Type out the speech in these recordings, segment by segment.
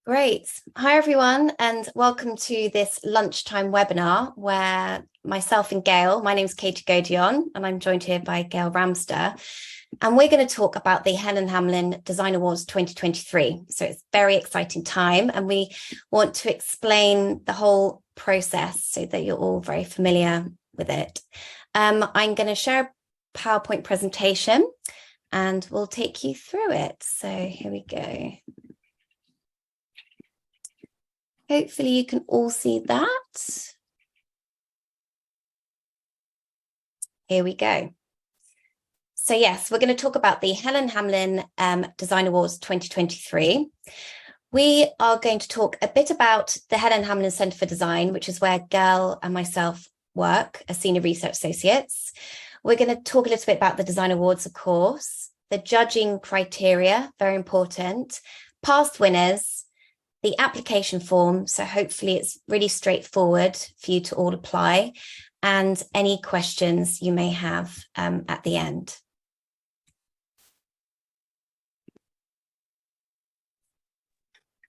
Great. Hi, everyone, and welcome to this lunchtime webinar where myself and Gail, my name is Katie Godion, and I'm joined here by Gail Ramster, and we're going to talk about the Helen Hamlin Design Awards 2023. So it's a very exciting time, and we want to explain the whole process so that you're all very familiar with it. I'm going to share a PowerPoint presentation, and we'll take you through it. So here we go. Hopefully you can all see that. Here we go. So yes, we're going to talk about the Helen Hamlin Design Awards 2023. We are going to talk a bit about the Helen Hamlin Centre for Design, which is where Gail and myself work as Senior Research Associates. We're going to talk a little bit about the Design Awards, of course, the judging criteria, very important, past winners, the application form, so hopefully it's really straightforward for you to all apply, and any questions you may have at the end.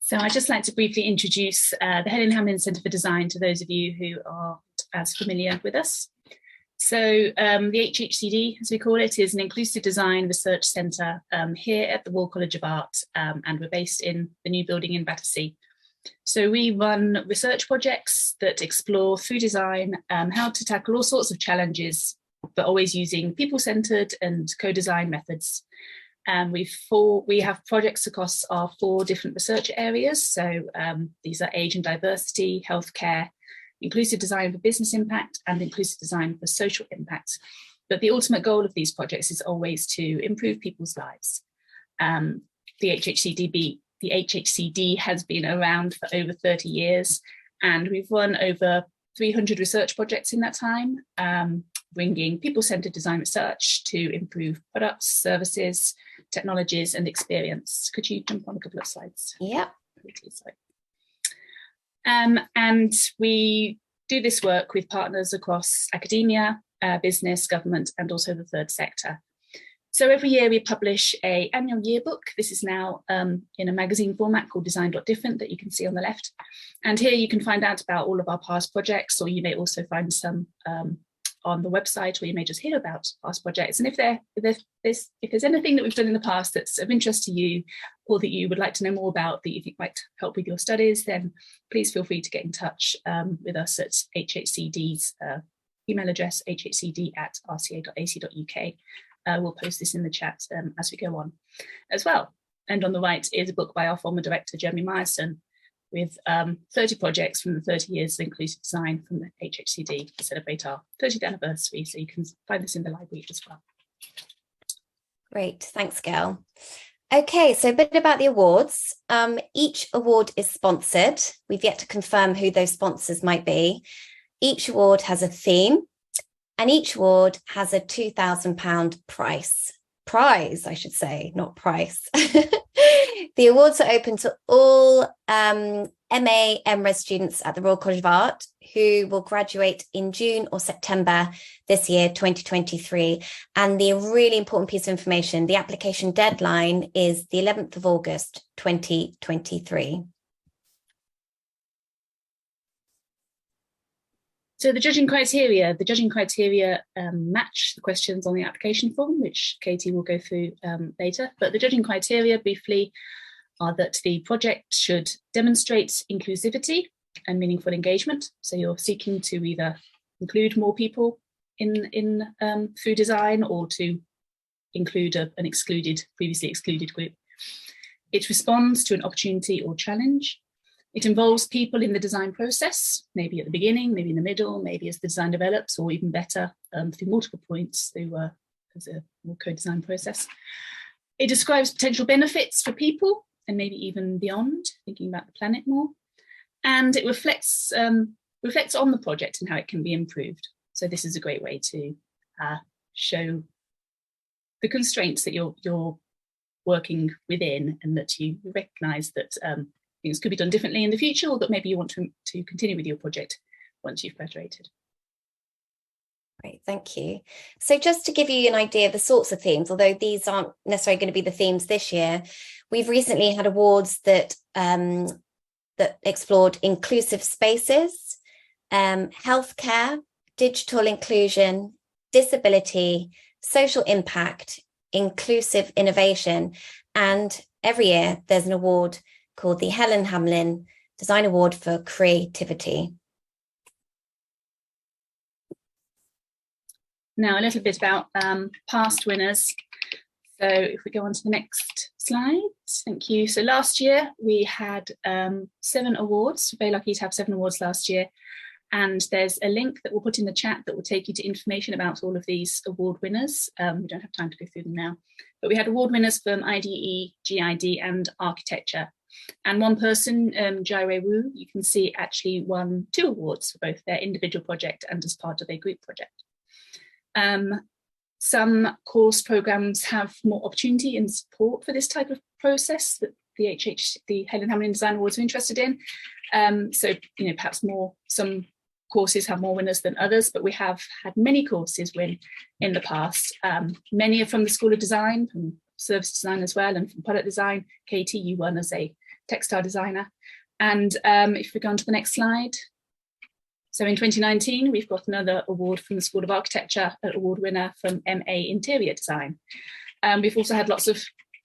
So I'd just like to briefly introduce the Helen Hamlin Centre for Design to those of you who aren't as familiar with us. So the HHCD, as we call it, is an inclusive design research centre here at the Royal College of Art, and we're based in the new building in Battersea. So we run research projects that explore through design how to tackle all sorts of challenges, but always using people-centred and co-design methods. We have projects across our 4 different research areas. So these are age and diversity, healthcare, inclusive design for business impact, and inclusive design for social impact. But the ultimate goal of these projects is always to improve people's lives. The HHCD has been around for over 30 years, and we've run over 300 research projects in that time, bringing people-centered design research to improve products, services, technologies, and experience. Could you jump on a couple of slides? Yeah. And we do this work with partners across academia, business, government, and also the third sector. So every year we publish an annual yearbook. This is now in a magazine format called Design.Different that you can see on the left. And here you can find out about all of our past projects, or you may also find some on the website, or you may just hear about past projects. And if there's anything that we've done in the past that's of interest to you, or that you would like to know more about, that you think might help with your studies, then please feel free to get in touch with us at HHCD's email address, hhcd@rca.ac.uk. We'll post this in the chat as we go on as well. And on the right is a book by our former director, Jeremy Myerson, with 30 projects from the 30 years of inclusive design from the HHCD to celebrate our 30th anniversary. So you can find this in the library as well. Great, thanks, Gail. Okay, so a bit about the awards. Each award is sponsored. We've yet to confirm who those sponsors might be. Each award has a theme, and each award has a £2,000 prize, I should say, not price. The awards are open to all MA MRes students at the Royal College of Art who will graduate in June or September this year, 2023. And the really important piece of information, the application deadline is the 11th of August, 2023. So the judging criteria match the questions on the application form, which Katie will go through later. But the judging criteria briefly are that the project should demonstrate inclusivity and meaningful engagement. So you're seeking to either include more people in through design, or to include an previously excluded group. It responds to an opportunity or challenge. It involves people in the design process, maybe at the beginning, maybe in the middle, maybe as the design develops, or even better, through multiple points through as a more co-design process. It describes potential benefits for people and maybe even beyond, thinking about the planet more. And it reflects on the project and how it can be improved. So this is a great way to show the constraints that you're working within, and that you recognise that things could be done differently in the future, or that maybe you want to continue with your project once you've graduated. Great, thank you. So just to give you an idea of the sorts of themes, although these aren't necessarily going to be the themes this year, we've recently had awards that that explored inclusive spaces, healthcare, digital inclusion, disability, social impact, inclusive innovation. And every year there's an award called the Helen Hamlin Design Award for Creativity. Now a little bit about past winners. So if we go on to the next slide, thank you. So last year we had 7 awards, very lucky to have 7 awards last year. And there's a link that we'll put in the chat that will take you to information about all of these award winners. We don't have time to go through them now, but we had award winners from IDE, GID and architecture. And one person, Jairei Wu, you can see actually won 2 awards for both their individual project and as part of a group project. Some course programs have more opportunity and support for this type of process that the Helen Hamlin Design Awards are interested in. So, perhaps some courses have more winners than others, but we have had many courses win in the past. Many are from the School of Design, from service design as well, and from product design. Katie, you won as a textile designer. And if we go on to the next slide. So in 2019, we've got another award from the School of Architecture, an award winner from MA Interior Design. We've also had lots of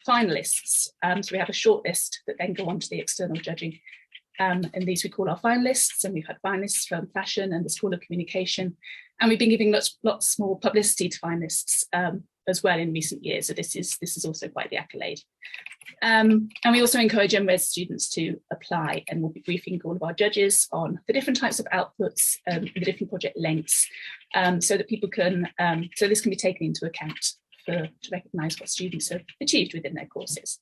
finalists. So we have a short list that then go on to the external judging. And these we call our finalists. And we've had finalists from fashion and the School of Communication. And we've been giving lots more publicity to finalists as well in recent years. So this is also quite the accolade. And we also encourage MRes students to apply, and we'll be briefing all of our judges on the different types of outputs, the different project lengths, so that people can, so this can be taken into account to recognise what students have achieved within their courses.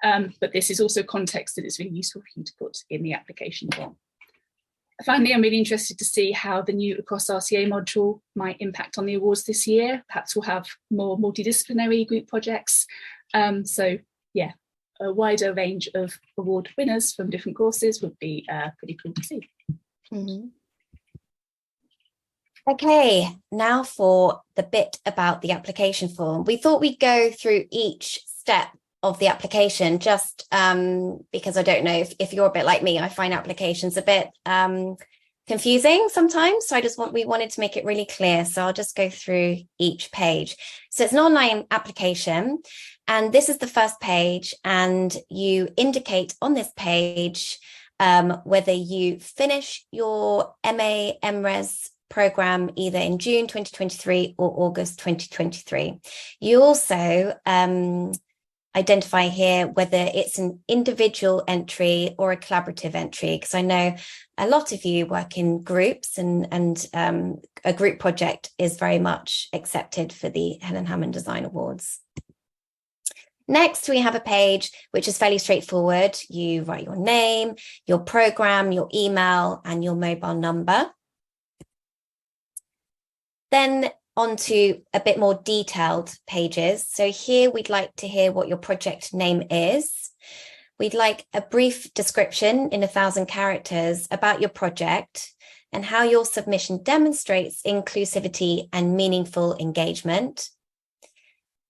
But this is also context that is really useful for you to put in the application form. Finally, I'm really interested to see how the new Across RCA module might impact on the awards this year. Perhaps we'll have more multidisciplinary group projects. So yeah, a wider range of award winners from different courses would be pretty cool to see. Mm-hmm. Okay, now for the bit about the application form. We thought we'd go through each step of the application just because I don't know if you're a bit like me, I find applications a bit confusing sometimes. So we wanted to make it really clear. So I'll just go through each page. So it's an online application, and this is the first page, and you indicate on this page whether you finish your MA MRes program either in June 2023 or August 2023. You also identify here whether it's an individual entry or a collaborative entry, because I know a lot of you work in groups, and a group project is very much accepted for the Helen Hamlin Design Awards. Next, we have a page which is fairly straightforward. You write your name, your program, your email, and your mobile number. Then onto a bit more detailed pages. So here we'd like to hear what your project name is. We'd like a brief description in 1,000 characters about your project and how your submission demonstrates inclusivity and meaningful engagement.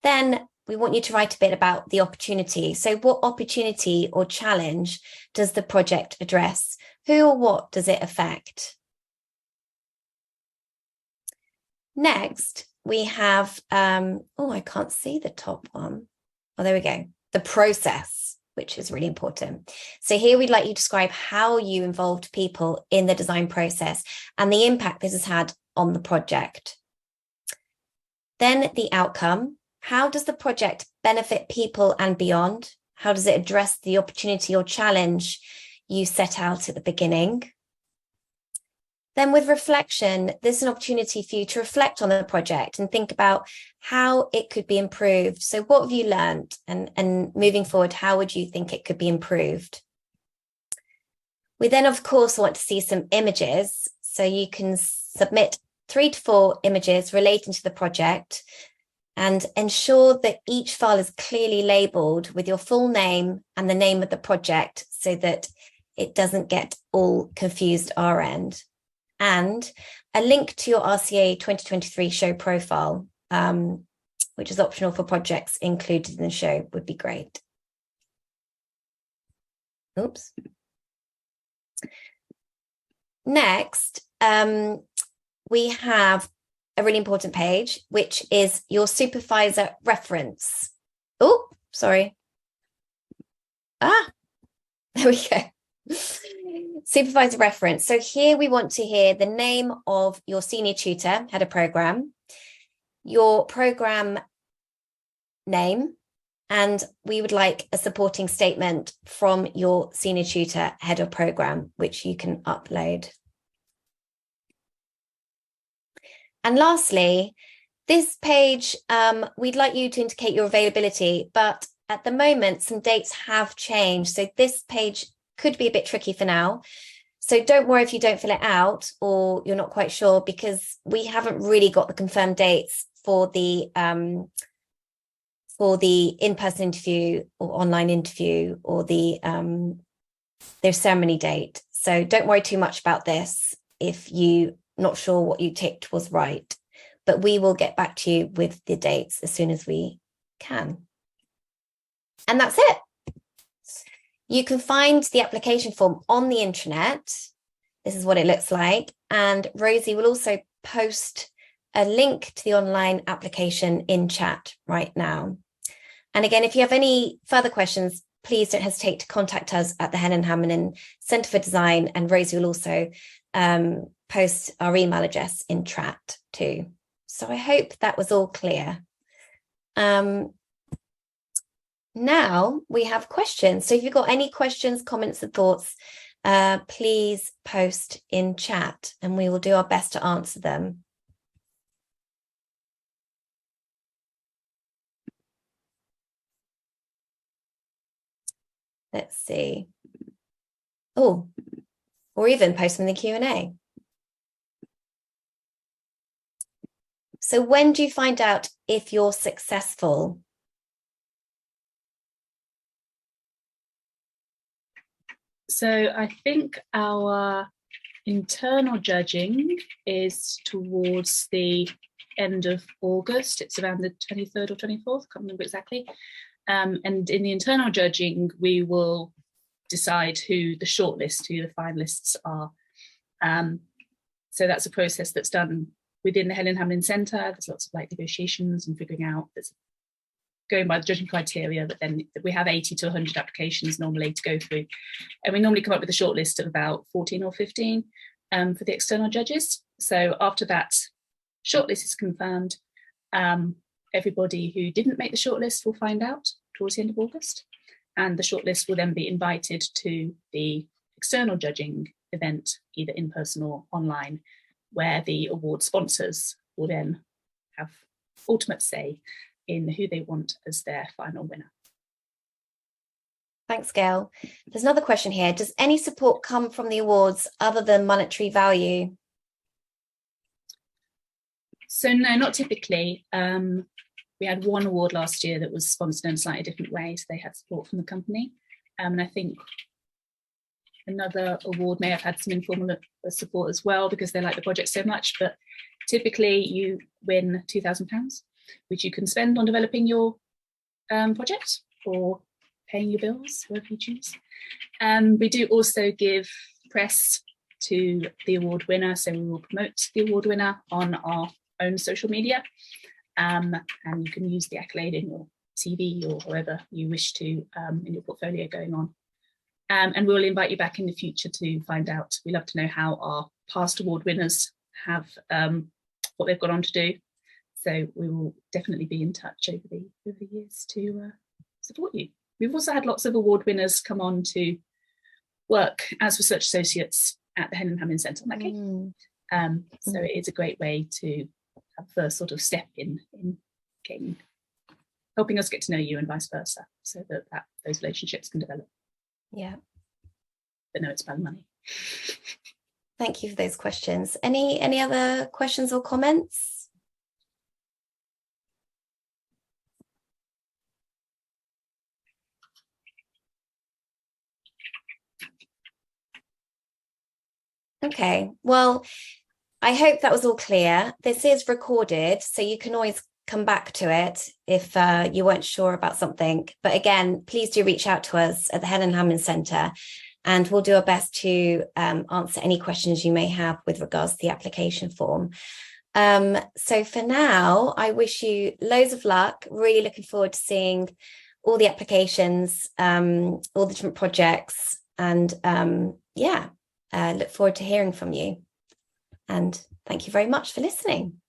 Then we want you to write a bit about the opportunity. So what opportunity or challenge does the project address? Who or what does it affect? Next, we have, I can't see the top one. Oh, there we go. The process, which is really important. So here we'd like you to describe how you involved people in the design process and the impact this has had on the project. Then the outcome. How does the project benefit people and beyond? How does it address the opportunity or challenge you set out at the beginning? Then with reflection, there's an opportunity for you to reflect on the project and think about how it could be improved. So what have you learned? And moving forward, how would you think it could be improved? We then, of course, want to see some images. So you can submit 3 to 4 images relating to the project and ensure that each file is clearly labeled with your full name and the name of the project so that it doesn't get all confused our end. And a link to your RCA 2023 show profile, which is optional for projects included in the show, would be great. Oops. Next, we have a really important page, which is your supervisor reference. Oh, sorry. There we go. Supervisor reference. So here we want to hear the name of your senior tutor, head of program, your program name, and we would like a supporting statement from your senior tutor, head of program, which you can upload. And lastly, this page, we'd like you to indicate your availability, but at the moment, some dates have changed. So this page could be a bit tricky for now. So don't worry if you don't fill it out or you're not quite sure, because we haven't really got the confirmed dates for the in-person interview or online interview or the their ceremony date. So don't worry too much about this if you're not sure what you ticked was right, but we will get back to you with the dates as soon as we can. And that's it. You can find the application form on the intranet. This is what it looks like. And Rosie will also post a link to the online application in chat right now. And again, if you have any further questions, please don't hesitate to contact us at the Helen Hamlin Centre for Design, and Rosie will also post our email address in chat too. So I hope that was all clear. Now we have questions. So if you've got any questions, comments and thoughts, please post in chat and we will do our best to answer them. Let's see. Oh, or even post them in the Q&A. So when do you find out if you're successful? So I think our internal judging is towards the end of August. It's around the 23rd or 24th, can't remember exactly. And in the internal judging, we will decide who the shortlist, who the finalists are. So that's a process that's done within the Helen Hamlin Centre. There's lots of negotiations and figuring out, there's going by the judging criteria, but then we have 80 to 100 applications normally to go through. And we normally come up with a shortlist of about 14 or 15 for the external judges. So after that shortlist is confirmed, everybody who didn't make the shortlist will find out towards the end of August. And the shortlist will then be invited to the external judging event, either in person or online, where the award sponsors will then have ultimate say in who they want as their final winner. Thanks, Gail. There's another question here. Does any support come from the awards other than monetary value? So no, not typically. We had one award last year that was sponsored in a slightly different way, so they had support from the company. And I think another award may have had some informal support as well because they like the project so much, but typically you win £2,000, which you can spend on developing your project or paying your bills, whatever you choose. We do also give press to the award winner, so we will promote the award winner on our own social media, and you can use the accolade in your CV or wherever you wish to in your portfolio going on. And we'll invite you back in the future to find out. We love to know how our past award winners have what they've gone on to do. So we will definitely be in touch over the years to support you. We've also had lots of award winners come on to work as research associates at the Helen Hamlin Centre. So it is a great way to have the sort of step in getting, helping us get to know you and vice versa, so that those relationships can develop. Yeah. But no, it's about money. Thank you for those questions. Any other questions or comments? Okay, well, I hope that was all clear. This is recorded, so you can always come back to it if you weren't sure about something. But again, please do reach out to us at the Helen Hamlin Centre. and we'll do our best to answer any questions you may have with regards to the application form. So for now, I wish you loads of luck. Really looking forward to seeing all the applications, all the different projects, and look forward to hearing from you. And thank you very much for listening.